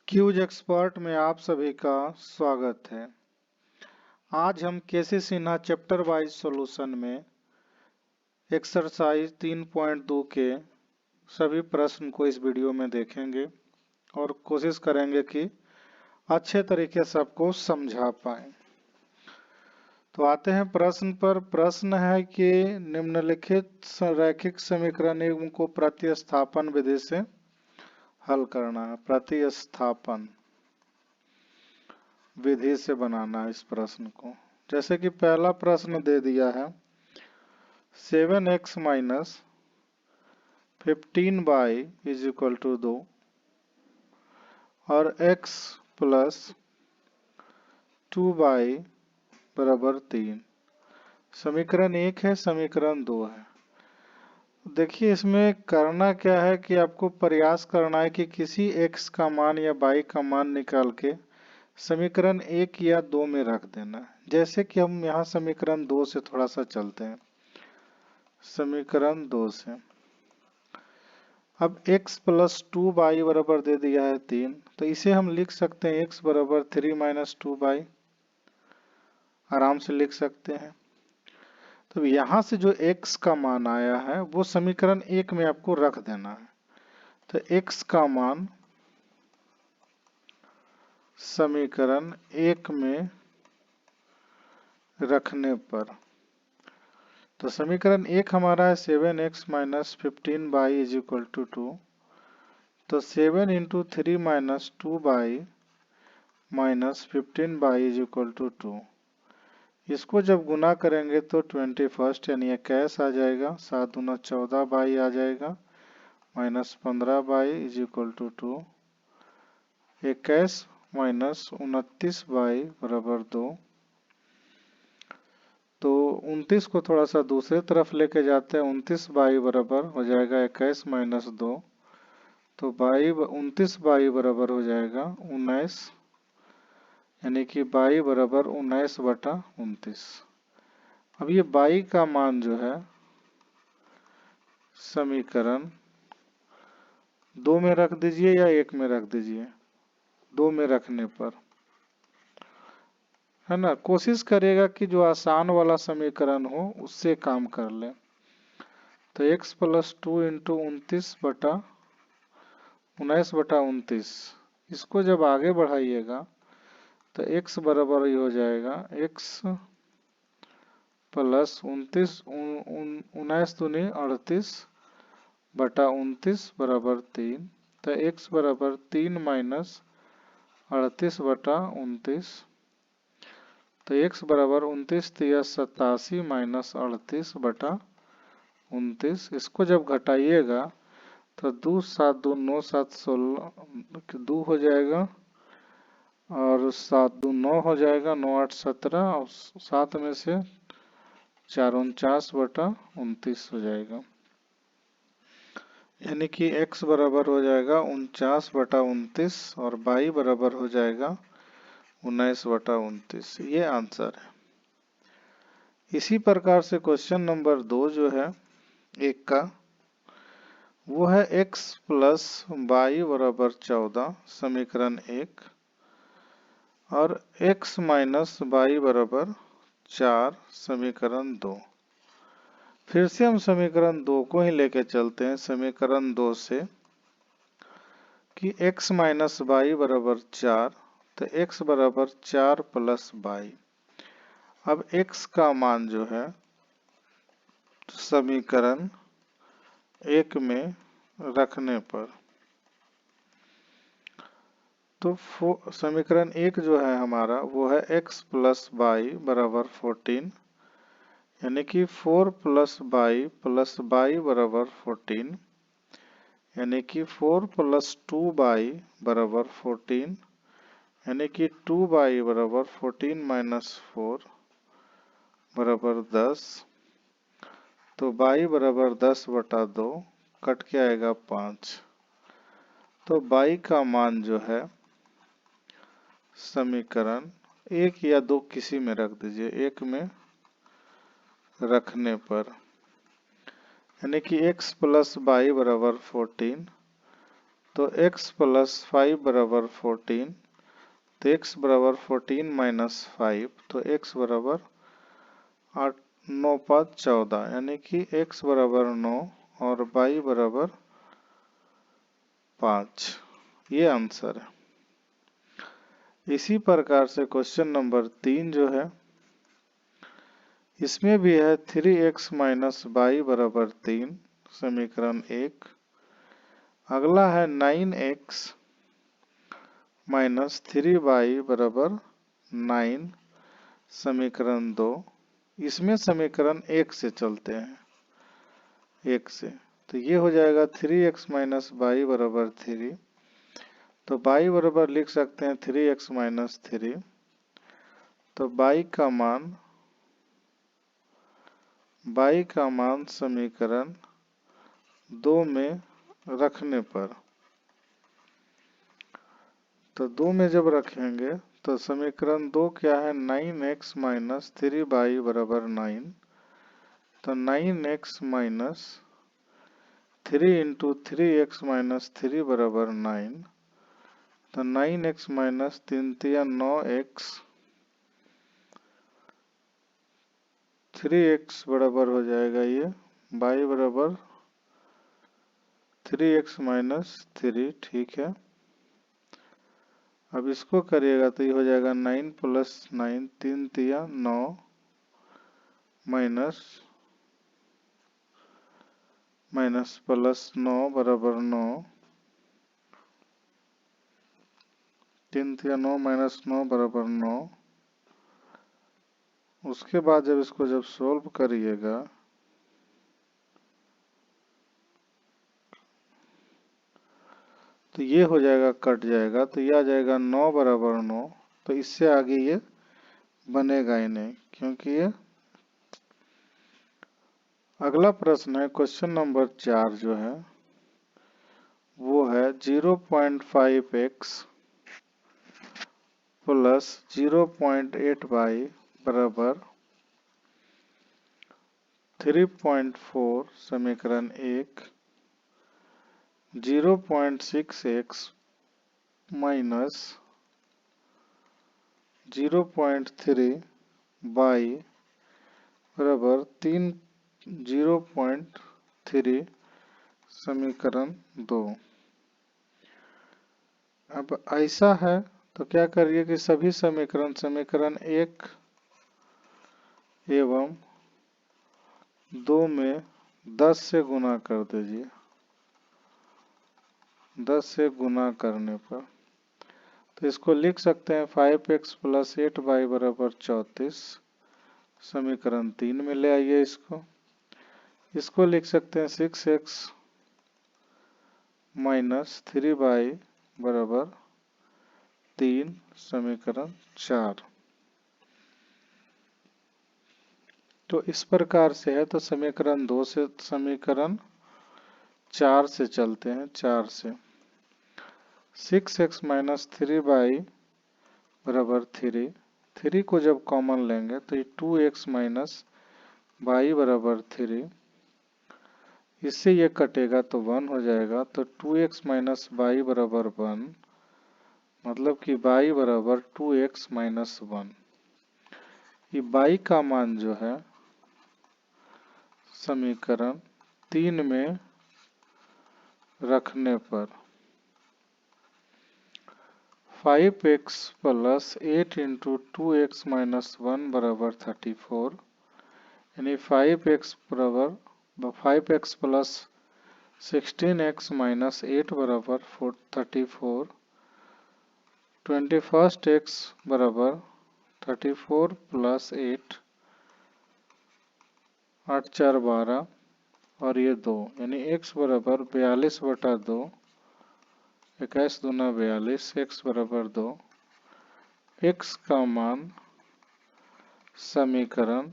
Cues expert में आप सभी का स्वागत है। आज हम केसी सिन्हा चैप्टर वाइज सॉल्यूशन में एक्सरसाइज 3.2 के सभी प्रश्न को इस वीडियो में देखेंगे और कोशिश करेंगे कि अच्छे तरीके से आपको समझा पाएं। तो आते हैं प्रश्न पर। प्रश्न है कि निम्नलिखित रैखिक समीकरण को प्रतिस्थापन विधि से हल करना है। प्रतिस्थापन विधि से बनाना है इस प्रश्न को। जैसे कि पहला प्रश्न दे दिया है 7x minus 15y is equal to 2 और x प्लस 2y बराबर 3। समीकरण 1 है, समीकरण 2 है। देखिए इसमें करना क्या है कि आपको प्रयास करना है कि किसी x का मान या y का मान निकाल के समीकरण 1 या 2 में रख देना। जैसे कि हम यहाँ समीकरण 2 से थोड़ा सा चलते हैं। समीकरण 2 से अब x प्लस 2y बराबर दे दिया है 3, तो इसे हम लिख सकते हैं x बराबर 3 माइनस 2y, आराम से लिख सकते हैं। तो यहाँ से जो x का मान आया है वो समीकरण 1 में आपको रख देना है। तो x का मान समीकरण 1 में रखने पर, तो समीकरण 1 हमारा है 7x minus 15y is equal to 2। तो 7 into 3 minus 2y minus 15y is equal to 2। इसको जब गुना करेंगे तो 21 यानी 21 आ जाएगा। 7 दूना 14y आ जाएगा minus 15y is equal to 2। 21 minus 29y बराबर 2। तो 29 को थोड़ा सा दूसरे तरफ लेके जाते हैं। 29y बराबर हो जाएगा 21 माइनस 2। तो 29y बराबर हो जाएगा 19, यानी कि y बराबर 19/29। अब ये y का मान जो है समीकरण 2 में रख दीजिए या 1 में रख दीजिए। 2 में रखने पर है ना, कोशिश करेगा कि जो आसान वाला समीकरण हो उससे काम कर ले। तो x प्लस 2 इंटू 19/29, इसको जब आगे बढ़ाइएगा तो x बराबर ही हो जाएगा x प्लस 19 दूनी 38/29 बराबर 3। तो x बराबर 3 माइनस 38/29। तो x बराबर 29 तिया 87 माइनस 38/29। इसको जब घटाइएगा तो 2 7 2 9 7 16 2 हो जाएगा और 7 2 9 हो जाएगा, 9 8 17 और 7 में से 4 49/29 हो जाएगा। यानी कि x बराबर हो जाएगा 49/29 और y बराबर हो जाएगा 19/29। ये आंसर है। इसी प्रकार से क्वेश्चन नंबर 2 जो है 1 का, वो है x प्लस y बराबर 14 समीकरण 1 और x माइनस y बराबर 4 समीकरण 2। फिर से हम समीकरण 2 को ही लेके चलते हैं। समीकरण 2 से कि x माइनस y बराबर 4, तो x बराबर 4 प्लस y। अब x का मान जो है समीकरण 1 में रखने पर, तो समीकरण 1 जो है हमारा वो है x प्लस y बराबर 14, यानी कि 4 प्लस y बराबर 14, यानी कि 4 प्लस 2y बराबर 14, यानी कि 2y बराबर 14 माइनस 4 बराबर 10। तो y बराबर 10/2, कट के आएगा 5। तो y का मान जो है समीकरण 1 या 2 किसी में रख दीजिए। 1 में रखने पर यानी कि x प्लस y बराबर 14, तो x प्लस 5 बराबर 14, तो x बराबर 14 माइनस 5, तो x बराबर 8, 9 5 14, यानी कि x बराबर 9 और y बराबर 5। ये आंसर है। इसी प्रकार से क्वेश्चन नंबर 3 जो है, इसमें भी है 3x माइनस वाई बराबर 3, समीकरण 1। अगला है 9x माइनस 3y बराबर 9, समीकरण 2। इसमें समीकरण 1 से चलते हैं, 1 से, तो ये हो जाएगा 3x माइनस वाई बराबर 3, तो y बराबर लिख सकते हैं 3x माइनस 3, तो y का मान समीकरण 2 में रखने पर, तो 2 में जब रखेंगे तो समीकरण 2 क्या है, 9x माइनस 3y बराबर 9, तो 9x minus 3 into 3x minus 3 बराबर 9, तो 9x माइनस 3 तिया 9x, 3x बराबर हो जाएगा ये y बराबर 3x माइनस 3, ठीक है। अब इसको करिएगा तो ये हो जाएगा 9 प्लस 9, 3 तिया 9, माइनस प्लस 9 बराबर 9, 3 तिया 9 माइनस 9 बराबर 9। उसके बाद जब इसको जब सोल्व करिएगा तो ये हो जाएगा, कट जाएगा, तो ये आ जाएगा 9 बराबर 9, तो इससे आगे ये बनेगा ही नहीं, क्योंकि ये अगला प्रश्न है क्वेश्चन नंबर 4 जो है वो है 0.5x प्लस 0.8y बराबर 3.4, समीकरण 1। 0.6x माइनस 0.3y बराबर 0.3, समीकरण 2। अब ऐसा है तो क्या करिए कि सभी समीकरण 1 एवं 2 में 10 से गुना कर दीजिए। 10 से गुना करने पर तो इसको लिख सकते हैं 5x प्लस 8y बराबर 34, समीकरण 3 में ले आइए इसको लिख सकते हैं 6x माइनस 3y बराबर 3, समीकरण 4। तो इस प्रकार से है, तो समीकरण 2 से समीकरण 4 से चलते हैं, 4 से 6x माइनस 3y बराबर 3, 3 को जब कॉमन लेंगे तो ये 2x माइनस y बराबर 3, इससे ये कटेगा तो 1 हो जाएगा, तो 2x माइनस y बराबर 1, मतलब कि y बराबर 2x माइनस 1। ये y का मान जो है समीकरण 3 में रखने पर 5x plus 8 into 2x minus 1 बराबर 34, यानी 5x बराबर 5x प्लस 16x माइनस 8 बराबर 34, 21x बराबर 34 प्लस 8, 8 4 12 और ये 2, यानी x बराबर 42 बटा 2, 21 दूना 42, x बराबर 2। x का मान समीकरण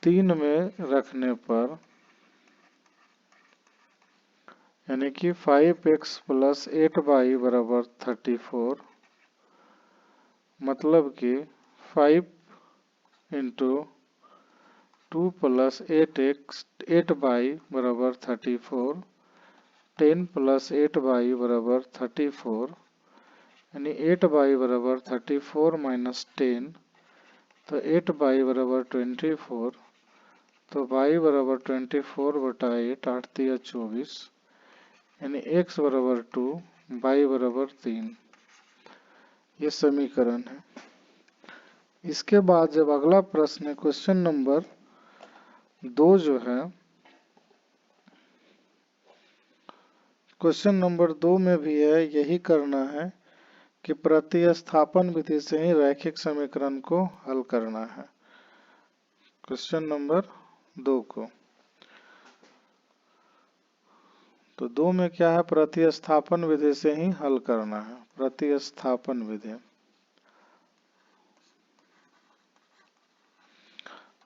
3 में रखने पर, यानी कि 5x प्लस 8y बराबर 34, मतलब कि 5 इंटू 2 प्लस 8y बराबर 34, 10 प्लस 8y बराबर 34, यानी 8y बराबर 34 माइनस 10, तो 8y बराबर 24, तो y बराबर 24/8, 8 तिया 24, यानी x बराबर 2, y बराबर 3। ये समीकरण है। इसके बाद जब अगला प्रश्न है क्वेश्चन नंबर 2 जो है, क्वेश्चन नंबर 2 में भी है यही करना है कि प्रतिस्थापन विधि से ही रैखिक समीकरण को हल करना है। क्वेश्चन नंबर 2 को तो 2 में क्या है, प्रतिस्थापन विधि से ही हल करना है। प्रतिस्थापन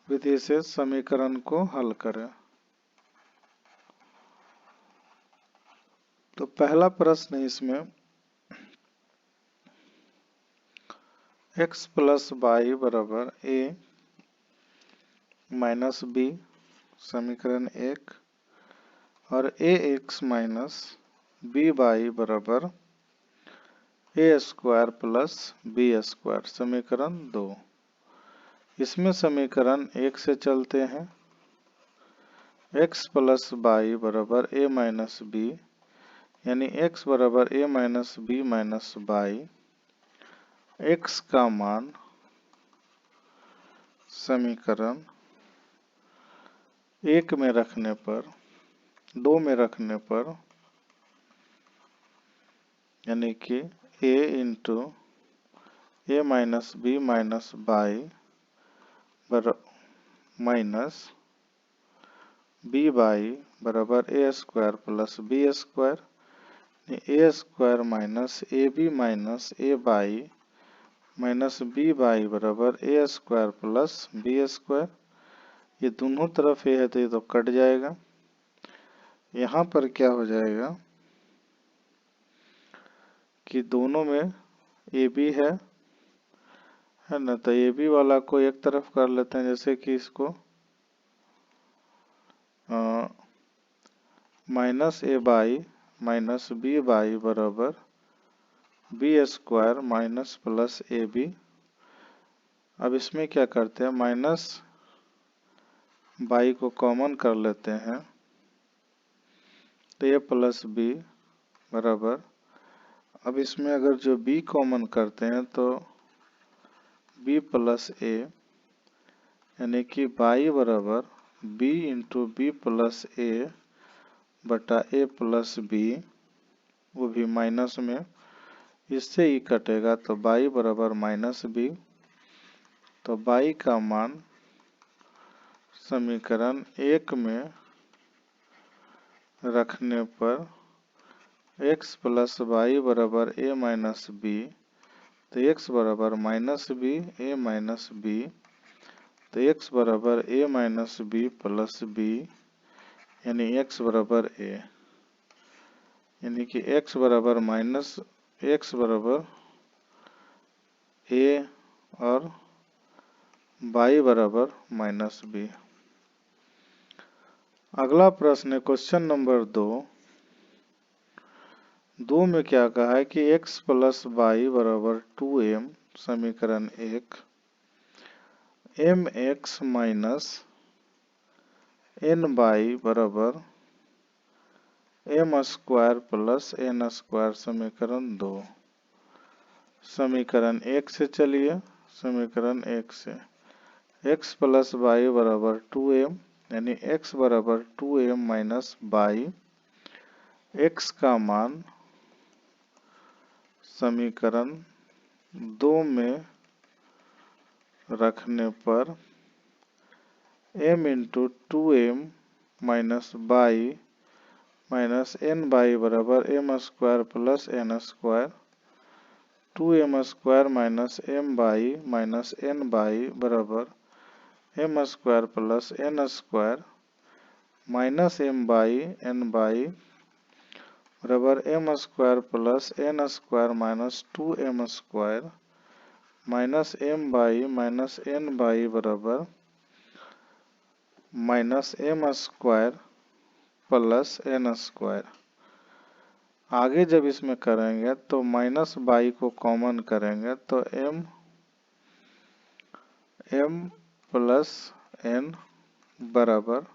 विधि से समीकरण को हल करें। तो पहला प्रश्न है इसमें x प्लस वाई बराबर a माइनस b, समीकरण 1, और ax माइनस b वाई बराबर a square plus b square, समीकरण 2। इसमें समीकरण 1 से चलते हैं। x प्लस वाई बराबर a माइनस b, यानी x बराबर a minus b minus y, x का मान समीकरण 1 में रखने पर, 2 में रखने पर, यानी कि a into a minus b minus y minus b y बराबर a square plus b square, a square minus a b minus a y minus b y बराबर a square plus b square. ये दोनों तरफ ए है तो ये तो cut जाएगा। यहाँ पर क्या हो जाएगा कि दोनों में ए बी है ना, तो ए बी वाला को एक तरफ कर लेते हैं, जैसे कि इसको minus a by minus b by बराबर b square minus plus a b. अब इसमें क्या करते हैं, माइनस बाई को कॉमन कर लेते हैं, तो ए प्लस बी बराबर, अब इसमें अगर जो b कॉमन करते हैं तो b प्लस ए, यानी कि y बराबर b इंटू बी प्लस ए बटा ए प्लस बी, वो भी माइनस में, इससे ही कटेगा तो y बराबर माइनस बी। तो y का मान समीकरण 1 में रखने पर x प्लस वाई बराबर a माइनस बी, तो x बराबर minus b a minus b, तो x बराबर a minus b plus b, यानी x बराबर a, यानी कि x बराबर माइनस, x बराबर a और y बराबर माइनस बी। अगला प्रश्न है क्वेश्चन नंबर 2 में क्या कहा है कि x प्लस वाई बराबर 2m, समीकरण 1, mx माइनस n वाई बराबर m square plus n square, समीकरण 2। समीकरण 1 से चलिए, समीकरण 1 से x प्लस वाई बराबर 2m, यानी x बराबर 2m माइनस वाई, x का मान समीकरण 2 में रखने पर m into 2m minus y minus n y बराबर m square plus n square, 2m square minus m y minus n y बराबर m square plus n square minus m y n y बराबर m square plus n square minus 2m square minus m y minus n y बराबर minus m square plus n square. आगे जब इसमें करेंगे तो minus by को common करेंगे तो m प्लस n बराबर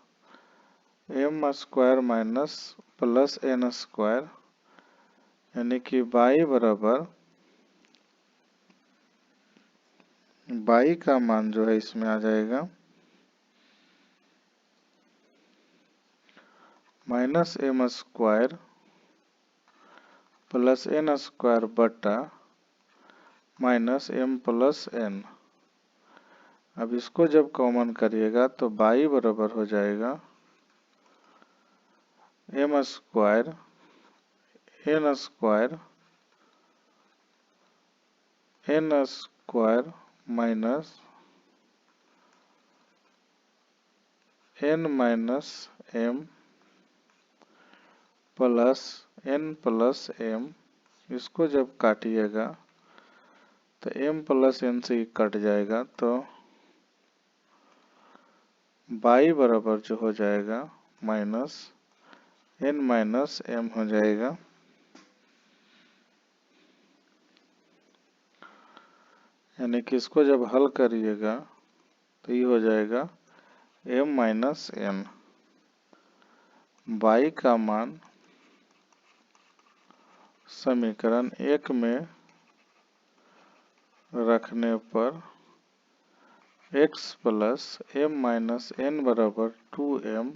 m square minus plus n square, यानी कि बाई बराबर बाई का मान जो है इसमें आ जाएगा minus m square plus n square बटा माइनस m प्लस n। अब इसको जब कॉमन करिएगा तो बाई बराबर हो जाएगा m square n square minus n minus m plus n plus m। इसको जब काटिएगा तो m प्लस n से कट जाएगा तो बाई बराबर जो हो जाएगा माइनस n माइनस m हो जाएगा। यानी कि इसको जब हल करिएगा तो ये हो जाएगा m माइनस n। बाई का मान समीकरण 1 में रखने पर x plus m minus n बराबर 2m,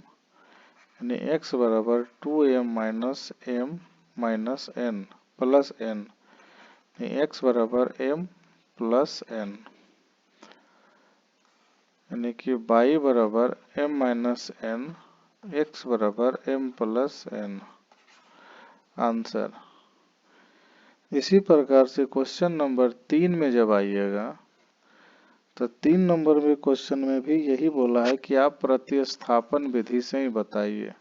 यानी x बराबर 2m minus m minus n plus n, यानी x बराबर m प्लस n, यानी कि बाई बराबर m माइनस n, x बराबर m प्लस n। आंसर। इसी प्रकार से क्वेश्चन नंबर 3 में जब आइएगा तो 3 नंबर में क्वेश्चन में भी यही बोला है कि आप प्रतिस्थापन विधि से ही बताइए।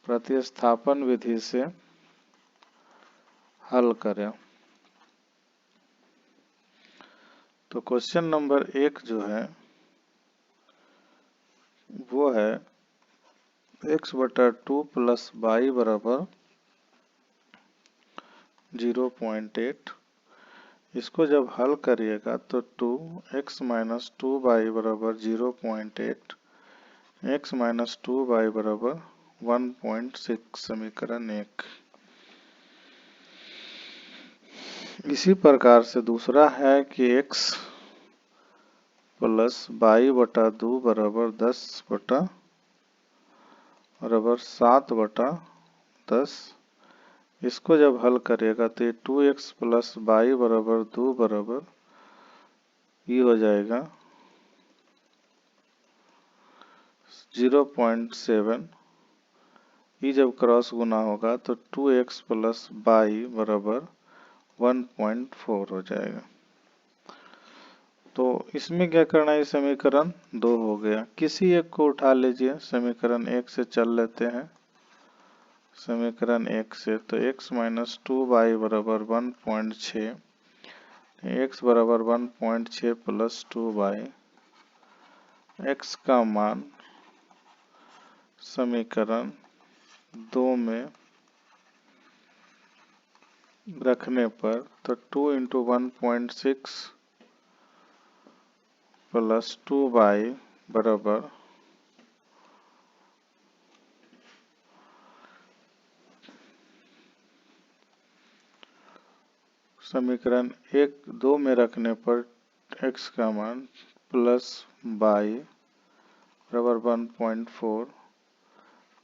प्रतिस्थापन विधि से हल करें। तो क्वेश्चन नंबर 1 जो है वो है x बटा 2 प्लस बाई बराबर 0.8। इसको जब हल करिएगा तो 2x माइनस 2 बाई बराबर 0.8, x माइनस 2 बाई बराबर 1.6 समीकरण 1। इसी प्रकार से दूसरा है कि x प्लस बाई बटा 2 बराबर 10 बटा बराबर 7 बटा 10। इसको जब हल करेगा तो ये 2x प्लस बाई बराबर 2 बराबर ये हो जाएगा 0.7। ये जब क्रॉस गुना होगा तो 2x प्लस बाई बराबर 1.4 हो जाएगा। तो इसमें क्या करना है, समीकरण 2 हो गया। किसी एक को उठा लीजिए, समीकरण 1 से चल लेते हैं। समीकरण 1 से तो x माइनस 2 बाई बराबर 1.6, x बराबर 1.6 प्लस 2 बाई, x का मान समीकरण 2 में रखने पर तो 2 इंटू 1.6 प्लस 2 बाई बराबर समीकरण 1-2 में रखने पर x का मान प्लस बाई बराबर 1.4,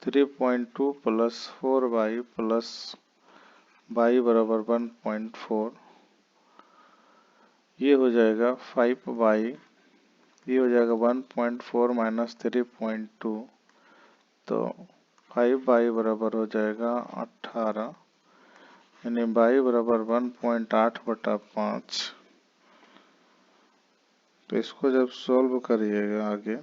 3.2 प्लस 4 बाई प्लस बाई बराबर 1.4, ये हो जाएगा 5 बाई, ये हो जाएगा 1.4 माइनस 3.2, तो 5 बाई बराबर हो जाएगा 18, यानी बाई बराबर 1.8 बटा 5। तो इसको जब सॉल्व करिएगा आगे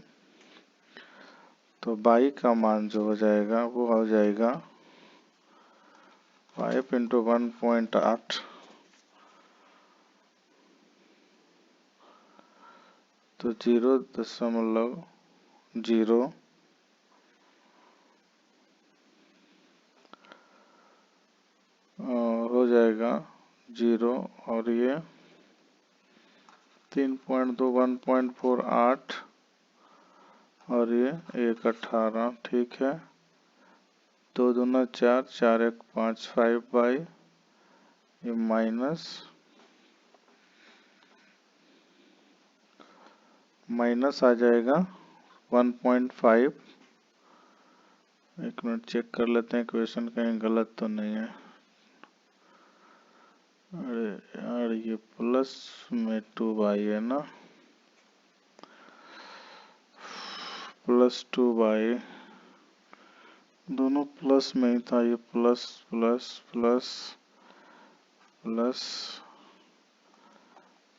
तो बाई का मान जो हो जाएगा वो हो जाएगा 5 इंटू 1.8 तो 0.0 जाएगा 0 और ये 3.2 1.48 और ये 1.18। ठीक है, 2 दूना 4, 4 1 5, 5 बाई ये माइनस आ जाएगा 1.5। एक मिनट चेक कर लेते हैं क्वेश्चन कहीं गलत तो नहीं है। अरे यार ये प्लस में 2 बाई है ना, +2 बाई, दोनों प्लस में ही था, ये प्लस प्लस प्लस प्लस,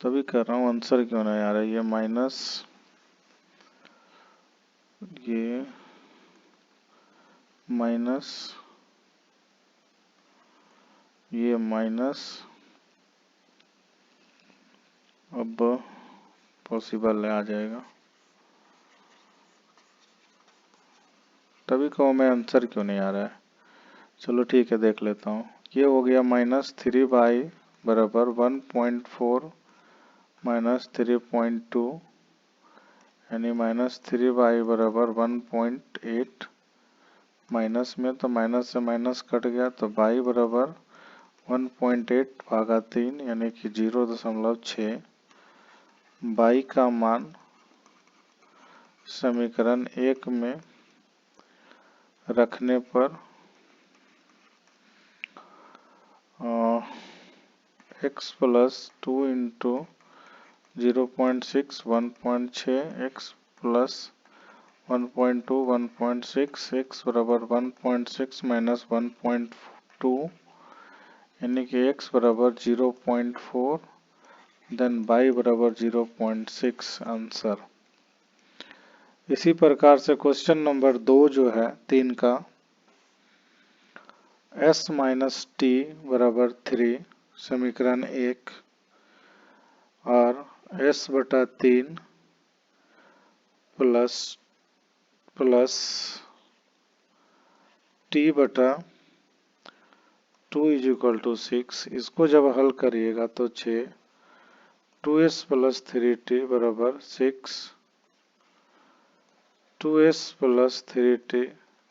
तभी कर रहा हूँ आंसर क्यों नहीं आ रहा है। ये माइनस ये माइनस ये माइनस, अब पॉसिबल है आ जाएगा, तभी कहो मैं आंसर क्यों नहीं आ रहा है। चलो ठीक है देख लेता हूँ। ये हो गया -3 बाई बराबर 1.4 -3.2 यानी -3 बाई बराबर 1.8, माइनस में तो माइनस से माइनस कट गया तो बाई बराबर 1.8 भागा 3 यानी कि 0.6। बाई का मान समीकरण 1 में रखने पर x plus 2 into 0.6 1.6 x plus 1.2 1.6 x बराबर 1.6 माइनस 1.2 यानी कि x बराबर 0.4 देन y बराबर 0.6 आंसर। इसी प्रकार से क्वेश्चन नंबर 2 जो है 3 का, s माइनस टी बराबर 3 समीकरण 1 और s बटा 3 प्लस टी बटा 2 इज इक्वल टू 6, इसको जब हल करिएगा तो 6 2s प्लस 3t बराबर 6, 2s प्लस 3t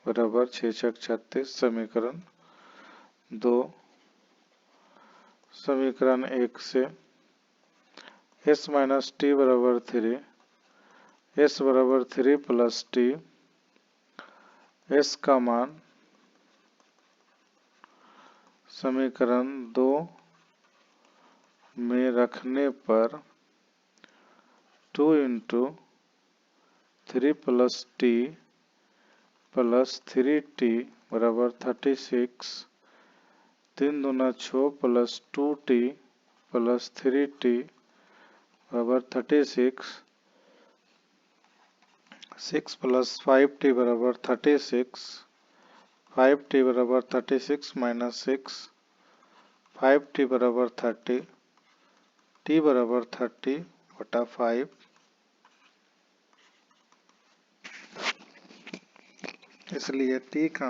बराबर 6 छक 36 समीकरण 2। समीकरण 1 से s माइनस टी बराबर 3, s बराबर 3 प्लस t, s का मान समीकरण 2 में रखने पर 2 into 3 plus T plus 3t बराबर 36, 3 दूना 6 प्लस 2t प्लस 3t बराबर 36, 6 प्लस 5t बराबर 36, 5t बराबर 36 माइनस 6, 5t बराबर 30, t बराबर 30 बटा 5। इसलिए t का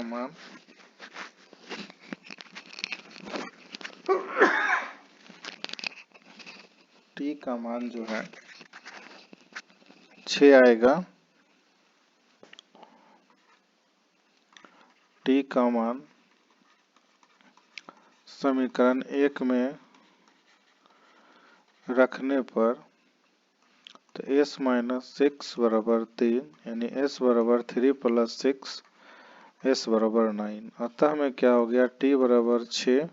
मान जो है 6 आएगा। t का मान समीकरण 1 में रखने पर तो s माइनस 6 बराबर 3 यानी s बराबर 3 प्लस 6 s बराबर 9। अतः में क्या हो गया, t बराबर 6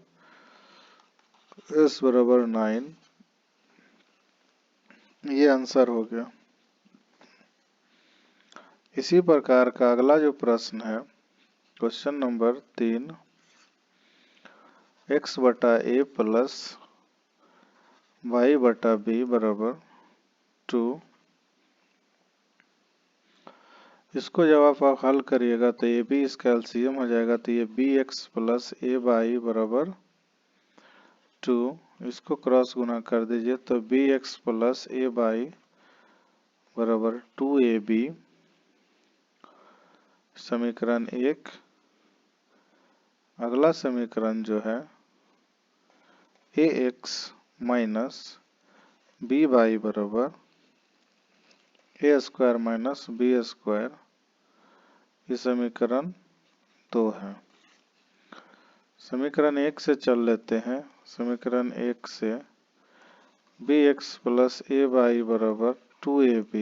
s बराबर 9, ये आंसर हो गया। इसी प्रकार का अगला जो प्रश्न है क्वेश्चन नंबर 3, x बटा a प्लस y बटा b बराबर 2, इसको जब आप हल करिएगा तो ये b इसका एलसीएम हो जाएगा तो ये bx प्लस a बाई बराबर 2, इसको क्रॉस गुना कर दीजिए तो bx प्लस a बाई बराबर 2ab समीकरण 1। अगला समीकरण जो है ए एक्स माइनस बी वाई बराबर a square minus b square, ये समीकरण 2 है। समीकरण 1 से चल लेते हैं। समीकरण 1 से B x plus a y बराबर 2ab,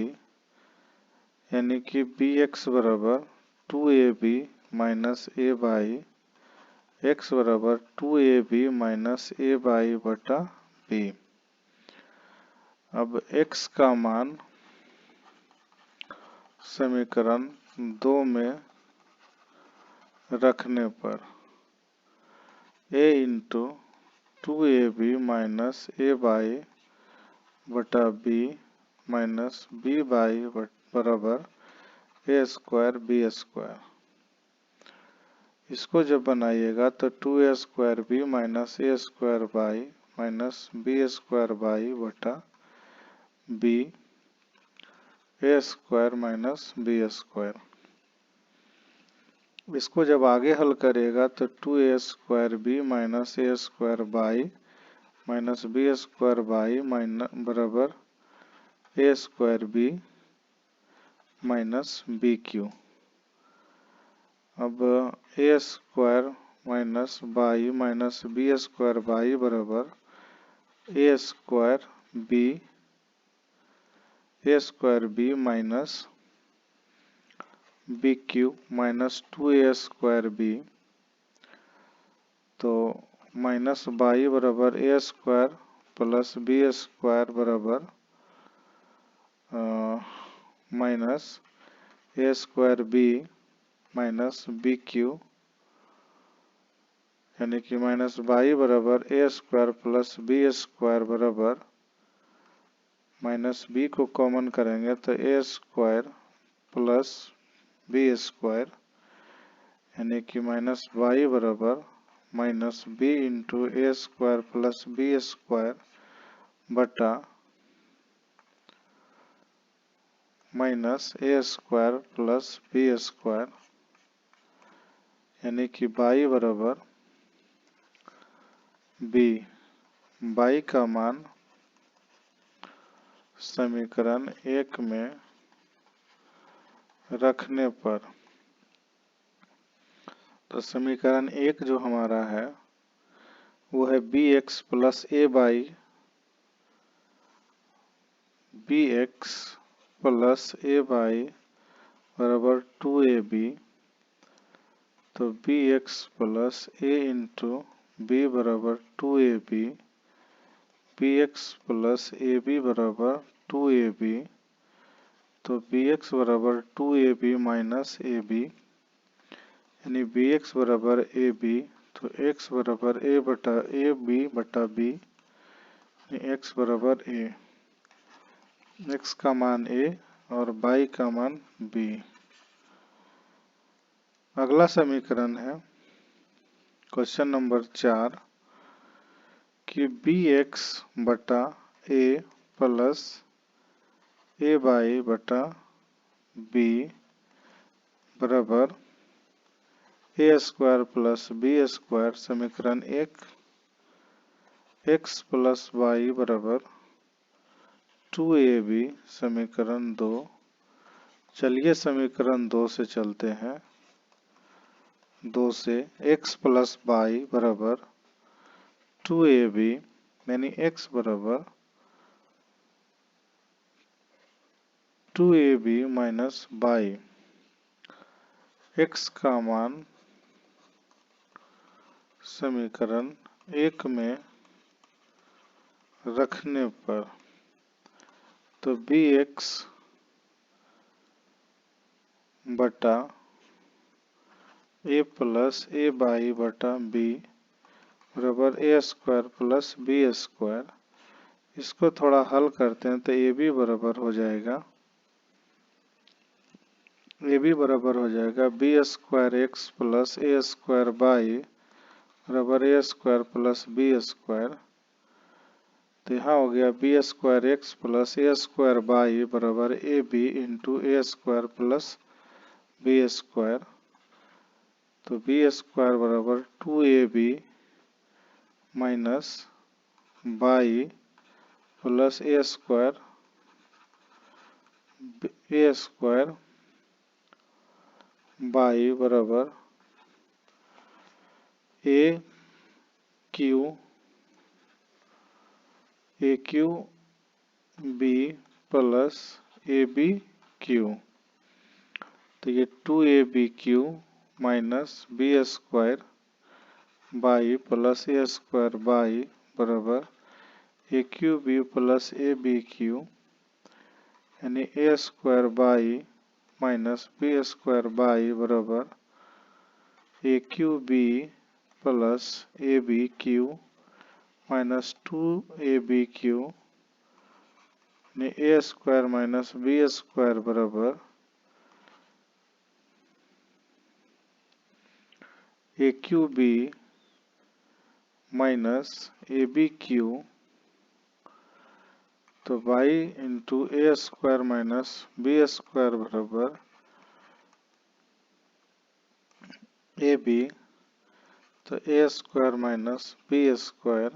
यानी कि बी एक्स बराबर 2ab minus a Y, x बराबर 2ab माइनस ए वाई बटा बी। अब x का मान समीकरण 2 में रखने पर a into 2ab minus a y बटा बी माइनस बी वाई बराबर ए स्क्वायर बी स्क्वायर। इसको जब बनाइएगा तो 2a square b minus a square y minus b square y बटा b a square minus b square. इसको जब आगे हल करेगा तो 2a square b minus a square y minus b square y बराबर a square b minus b q. अब a square minus y minus b square y बराबर a square b minus b q minus 2a square b, तो minus y बराबर a square plus b square बराबर minus a square b minus b q, यानी कि minus y बराबर a square plus b square बराबर minus b को common करेंगे तो a square plus b square, यानी कि माइनस वाई बराबर minus b into a square plus b square बटा minus a square plus b square, यानी कि वाई बराबर बी। वाई का मान समीकरण 1 में रखने पर, तो समीकरण 1 जो हमारा है वो है b x plus a y, b x plus a y बराबर 2ab, तो b x plus a into b बराबर 2ab, b x plus a b बराबर 2ab, तो बी एक्स बराबर 2ab माइनस ए बी, यानी बी एक्स बराबर a b, तो x बराबर ए बी बटा बी, एक्स बराबर ए, एक्स का मान ए और वाई का मान बी। अगला समीकरण है क्वेश्चन नंबर 4 कि बी एक्स बटा ए प्लस ए वाई बटा बी बराबर a square plus b square. समीकरण 1 एक्स प्लस वाई बराबर 2ab। समीकरण 2, चलिए समीकरण 2 से चलते हैं। 2 से x प्लस वाई बराबर 2ab, यानी x बराबर 2ab माइनस वाई, x का मान समीकरण 1 में रखने पर, तो bx बटा ए प्लस ए वाई बटा बी बराबर a square plus b square. इसको थोड़ा हल करते हैं तो ए बी बराबर हो जाएगा, ए बी बराबर हो जाएगा b square x plus a square y बराबर a square plus b square. तो यहाँ हो गया b square x plus a square y बराबर a b into a square plus b square. तो बी स्क्वायर बराबर 2ab minus by plus a square by बराबर a q b plus a b q. तो ये 2ab minus b square by plus a square by बराबर a q b plus a b q, यानी a square by minus b square by बराबर a q b plus a b q minus 2ab q, यानी a square minus b square बराबर a q b minus a b q. तो by into a square minus b square बराबर a b, तो a square minus b square,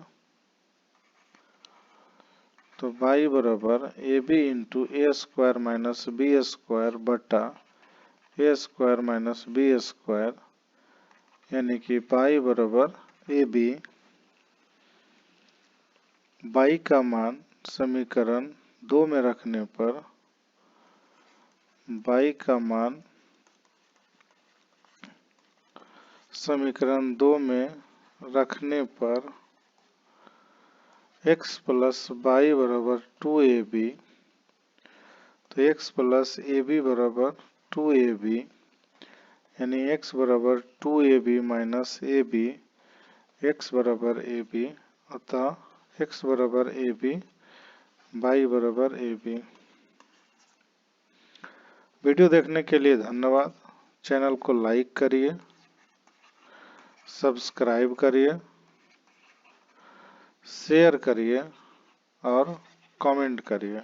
तो by बराबर a b into a square minus b square बटा a square minus b square, यानी कि by बराबर a B. By का मान समीकरण 2 में रखने पर बाई का मान समीकरण 2 में रखने पर x प्लस बाई बराबर 2ab, तो x प्लस ab बराबर 2ab, यानी x बराबर 2ab माइनस ab, x बराबर ab, अतः x बराबर ab, बाई बराबर ab। वीडियो देखने के लिए धन्यवाद। चैनल को लाइक करिए, सब्सक्राइब करिए, शेयर करिए और कमेंट करिए।